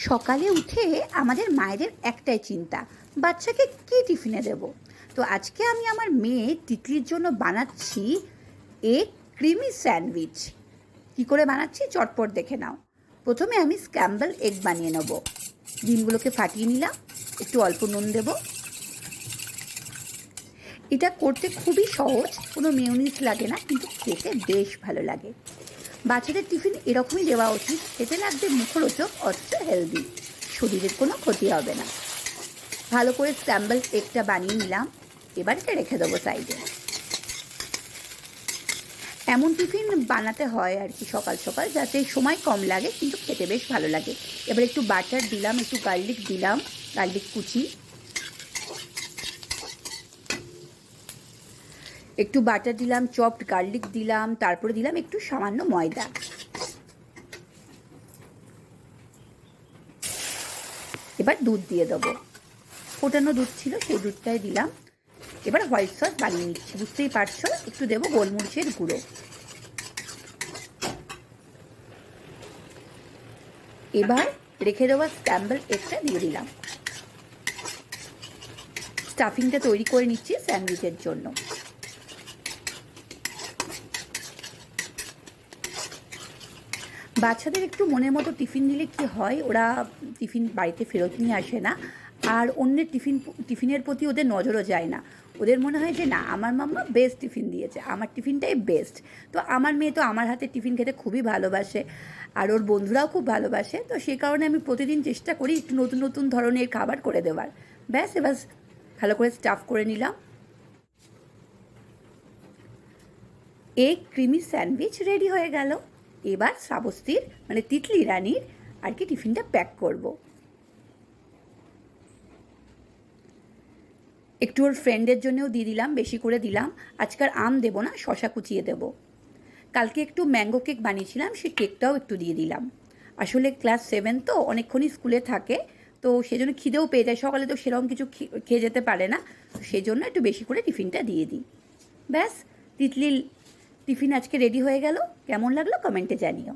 সকালে উঠে আমাদের মায়েদের একটাই চিন্তা, বাচ্চাকে কী টিফিনে দেব। তো আজকে আমি আমার মেয়ে তিতলির জন্য বানাচ্ছি এগ ক্রিমি স্যান্ডউইচ। কী করে বানাচ্ছি চটপট দেখে নাও। প্রথমে আমি স্ক্র্যাম্বল এগ বানিয়ে নেব। ডিমগুলোকে ফাটিয়ে নিলাম, একটু অল্প নুন দেব। এটা করতে খুবই সহজ, কোনো মেয়োনিজ লাগে না, কিন্তু খেতে বেশ ভালো লাগে। বাচ্চাদের টিফিন এরকমই দেওয়া উচিত, খেতে লাগবে মুখরোচক অথচ হেলদি, শরীরের কোনো ক্ষতি হবে না। ভালো করে স্ক্র্যাম্বল এগটা বানিয়ে নিলাম, এবার এটা রেখে দেবো সাইডে। এমন টিফিন বানাতে হয় আর কি সকাল সকাল, যাতে সময় কম লাগে কিন্তু খেতে বেশ ভালো লাগে। এবার একটু বাটার দিলাম, একটু গার্লিক দিলাম, গার্লিক কুচি, একটু বাটার দিলাম, চপড গার্লিক দিলাম, তারপরে দিলাম একটু সামান্য ময়দা। এবার দুধ দিয়ে দেবো, ফোটানো দুধ ছিল সেই দুধটাই দিলাম। এবার হোয়াইট সস বানিয়ে নিচ্ছি, বুঝতেই পারছো, একটু দেবো গোলমরিচের গুঁড়ো। এবার রেখে দেওয়া স্ক্র্যাম্বল এগটা দিয়ে দিলাম। স্টাফিংটা তৈরি করে নিচ্ছি স্যান্ডউইচের জন্য। বাচ্চাদের একটু মনের মতো টিফিন দিলে কি হয়, ওরা টিফিন বাড়িতে ফেরত নিয়ে আসে না, আর অন্যের টিফিনের প্রতি ওদের নজরও যায় না। ওদের মনে হয় যে না, আমার মাম্মা বেস্ট টিফিন দিয়েছে, আমার টিফিনটাই বেস্ট। তো আমার মেয়ে তো আমার হাতে টিফিন খেতে খুবই ভালোবাসে, আর ওর বন্ধুরাও খুব ভালোবাসে। তো সেই কারণে আমি প্রতিদিন চেষ্টা করি একটু নতুন নতুন ধরনের খাবার করে দেওয়ার। ব্যাস, এবার ভালো করে স্টাফ করে নিলাম। এগ ক্রিমি স্যান্ডউইচ রেডি হয়ে গেল। এবার শ্রাবস্তীর মানে তিতলি রানীর আর কি টিফিনটা প্যাক করব। একটু ওর ফ্রেন্ডের জন্যও দিয়ে দিলাম, বেশি করে দিলাম। আজকাল আম দেবো না, শশা কুচিয়ে দেব। কালকে একটু ম্যাঙ্গো কেক বানিয়েছিলাম, সেই কেকটাও একটু দিয়ে দিলাম। আসলে ক্লাস 7 তো অনেকক্ষণই স্কুলে থাকে, তো সেজন্য খিদেও পেয়ে যায়, সকালে তো সেরকম কিছু খেয়ে যেতে পারে না, তো সেজন্য একটু বেশি করে টিফিনটা দিয়ে দিই। ব্যাস, তিতলির টিফিন আজকে রেডি হয়ে গেল। কেমন লাগলো কমেন্টে জানিও।